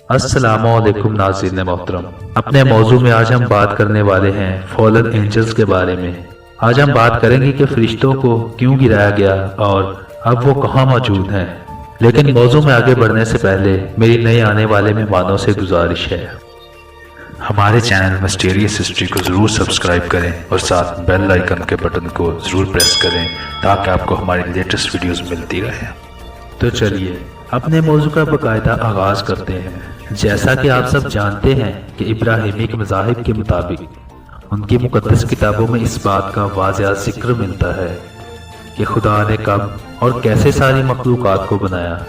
अस्सलामुअलैकुम नाज़रीन मोहतरम। अपने मौजू में आज हम बात करने वाले हैं फॉलन एंजल्स के बारे में। आज हम बात करेंगे कि फरिश्तों को क्यों गिराया गया और अब वो कहाँ मौजूद हैं। लेकिन मौजू में आगे बढ़ने से पहले मेरी नए आने वाले मेहमानों से गुजारिश है, हमारे चैनल मिस्टीरियस हिस्ट्री को ज़रूर सब्सक्राइब करें और साथ बेल आइकन के बटन को ज़रूर प्रेस करें ताकि आपको हमारी लेटेस्ट वीडियोस मिलती रहे। तो चलिए अपने मौजू का बाकायदा आगाज़ करते हैं। जैसा कि आप सब जानते हैं कि इब्राहिमी मज़ाहिब के मुताबिक उनकी मुक़द्दस किताबों में इस बात का वाज़िह ज़िक्र मिलता है कि खुदा ने कब और कैसे सारी मखलूक़ात को बनाया।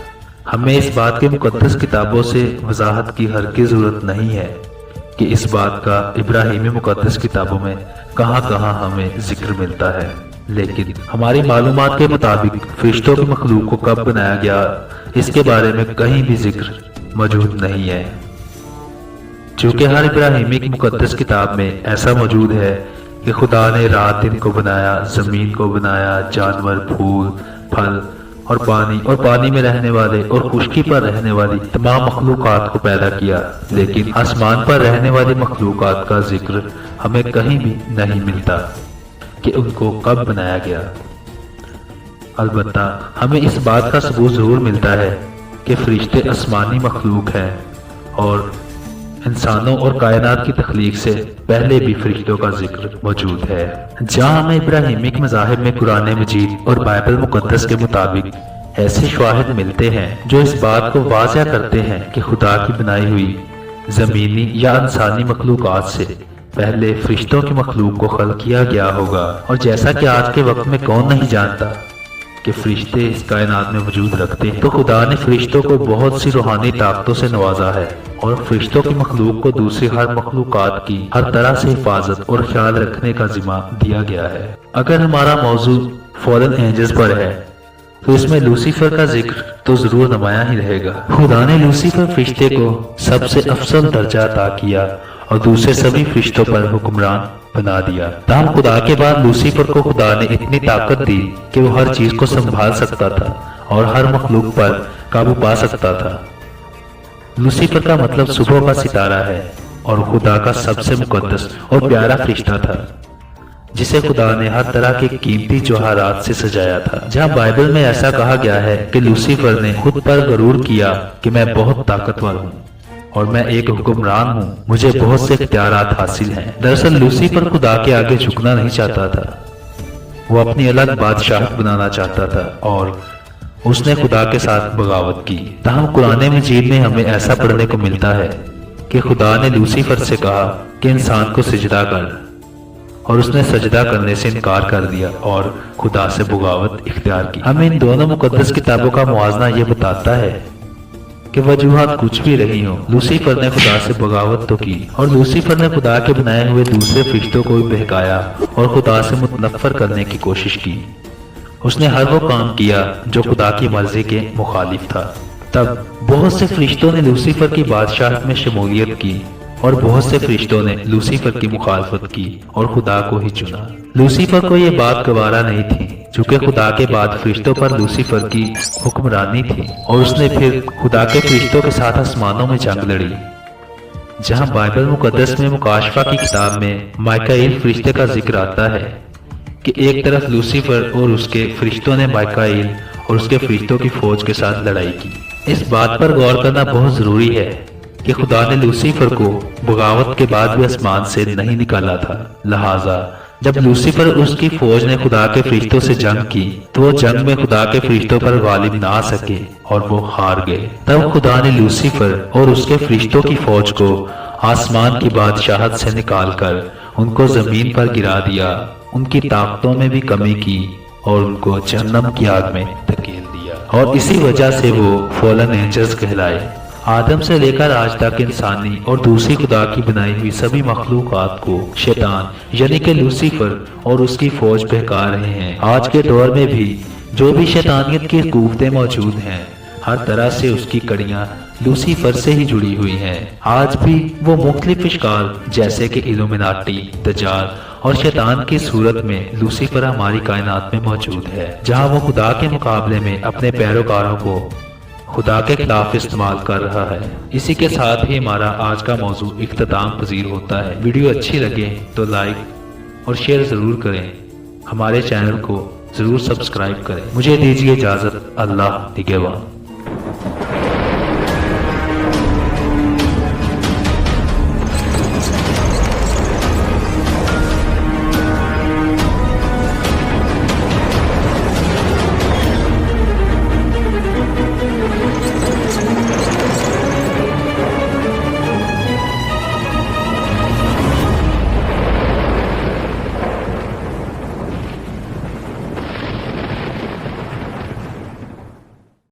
हमें इस बात के मुक़द्दस किताबों से वजाहत की हरगिज़ ज़रूरत नहीं है कि इस बात का इब्राहिमी मुक़द्दस किताबों में कहाँ कहाँ हमें जिक्र मिलता है, लेकिन हमारी मालूमात के मुताबिक फरिश्तों की मखलूक को कब बनाया गया इसके बारे में कहीं भी जिक्र मौजूद नहीं है। चूँकि हर इब्राहिमी की मुक़द्दस किताब में ऐसा मौजूद है कि खुदा ने रात दिन को बनाया, ज़मीन को बनाया, जानवर, फूल, फल और पानी में रहने वाले और खुश्की पर रहने वाली तमाम मखलूक़ात को पैदा किया, लेकिन आसमान पर रहने वाली मखलूक़ात का जिक्र हमें कहीं भी नहीं मिलता कि उनको कब बनाया गया। अलबत्ता हमें इस बात का सबूत जरूर मिलता है कि फरिश्ते आसमानी मखलूक हैं और इंसानों और कायनात की तख्लीक से पहले भी फरिश्तों का जिक्र मौजूद है। जहाँ हमें इब्राहिमी मज़ाहिब में कुरान मजीद और बाइबल मुक़द्दस के मुताबिक ऐसे शवाहिद मिलते हैं जो इस बात को वाज़िह करते हैं कि खुदा की बनाई हुई ज़मीनी या इंसानी मखलूक़ात से पहले फरिश्तों की मखलूक को खल्क किया गया होगा। और जैसा कि आज के वक्त में कौन नहीं जानता कि फरिश्ते इस कायनात में वजूद रखते हैं, तो खुदा ने फरिश्तों को बहुत सी रूहानी ताकतों से नवाजा है और फरिश्तों की मखलूक को दूसरी हर मखलूकात की हर तरह से हिफाजत और ख्याल रखने का जिम्मा दिया गया है। अगर हमारा मौजू फॉलन एंजल्स पर है तो इसमें लूसीफर का जिक्र तो जरूर नुमाया ही रहेगा। खुदा ने लूसीफर फरिश्ते को सबसे अफजल दर्जा अता किया और दूसरे सभी फरिश्तों पर हुक्मरान बना दिया। ताहम खुदा के बाद लूसीफर को खुदा ने इतनी ताकत दी कि वो हर चीज को संभाल सकता था और हर मखलूक पर काबू पा सकता था। लूसीफर का मतलब सुबह का सितारा है और खुदा का सबसे मुकद्दस और प्यारा फरिश्ता था जिसे खुदा ने हर तरह के कीमती जवाहरात से सजाया था। जहाँ बाइबल में ऐसा कहा गया है कि लूसीफर ने खुद पर गरूर किया कि मैं बहुत ताकतवर हूँ और मैं एक हुक्मरान हूँ, मुझे बहुत से इख्तियारात हासिल हैं। दरअसल लूसीफर खुदा के आगे झुकना नहीं चाहता था, वो अपनी अलग बादशाहत बनाना चाहता था और उसने खुदा के साथ बगावत की। ताहम कुरान मजीद में हमें ऐसा पढ़ने को मिलता है कि खुदा ने लूसीफर से कहा कि इंसान को सिजदा कर, और उसने सजदा करने से इनकार कर दिया और खुदा से बगावत इख्तियार की। हमें इन दोनों मुकद्दस किताबों का मुआवजा ये बताता है कि वजूहात कुछ भी रही हो, लूसीफर ने खुदा से बगावत तो की और लूसीफर ने खुदा के बनाए हुए दूसरे फरिश्तों को भी बहकाया और खुदा से मुतनफ़र करने की कोशिश की। उसने हर वो काम किया जो खुदा की मर्जी के मुखालिफ था। तब बहुत से फरिश्तों ने लूसीफर की बादशाहत में शमूलियत की और बहुत से फरिश्तों ने लूसीफर की मुखालफत की और खुदा को ही चुना। लूसीफर को ये बात गवारा नहीं थी चूँकि खुदा के बाद फरिश्तों पर लूसीफर की हुक्मरानी थी और उसने फिर खुदा के फरिश्तों के साथ आसमानों में जंग लड़ी। जहाँ बाइबल मुकद्दस में मुकाशफा की किताब में माइकाइल फरिश्ते का जिक्र आता है कि एक तरफ लूसीफर और उसके फरिश्तों ने माइकाइल और उसके फरिश्तों की फौज के साथ लड़ाई की। इस बात पर गौर करना बहुत जरूरी है कि खुदा ने लूसीफर को बगावत के बाद भी आसमान से नहीं निकाला था। लिहाजा जब लूसीफर और उसकी फौज ने खुदा के फरिश्तों से जंग की तो वो जंग में खुदा के फरिश्तों पर गालिब ना आ सके और वो हार गए। तब खुदा ने लूसीफर और उसके फरिश्तों की फौज को आसमान की बादशाहत से निकालकर उनको जमीन पर गिरा दिया, उनकी ताकतों में भी कमी की और उनको जहन्नम की आग में धकेल दिया और इसी वजह से वो फॉलन एंजल्स कहलाए। आदम से लेकर आज तक इंसानी और दूसरी खुदा की बनाई हुई सभी मखलूकात को शैतान यानी कि लूसीफर और उसकी फौज बहका रहे हैं। आज के दौर में भी जो भी शैतानियत की कुव्वतें मौजूद हैं, हर तरह से उसकी कड़ियां लूसीफर से ही जुड़ी हुई हैं। आज भी वो मुख्तलिफ इश्काल जैसे कि इल्यूमिनाटी, दज्जाल और शैतान की सूरत में लूसीफर हमारी कायनात में मौजूद है, जहाँ वो खुदा के मुकाबले में अपने पैरोकारों को خدا کے خلاف استعمال کر رہا ہے۔ اسی کے ساتھ ہی ہمارا آج کا موضوع اختتام پذیر ہوتا ہے۔ ویڈیو اچھی لگے تو لائک اور شیئر ضرور کریں، ہمارے چینل کو ضرور سبسکرائب کریں۔ مجھے دیجیے اجازت، اللہ نگہبان۔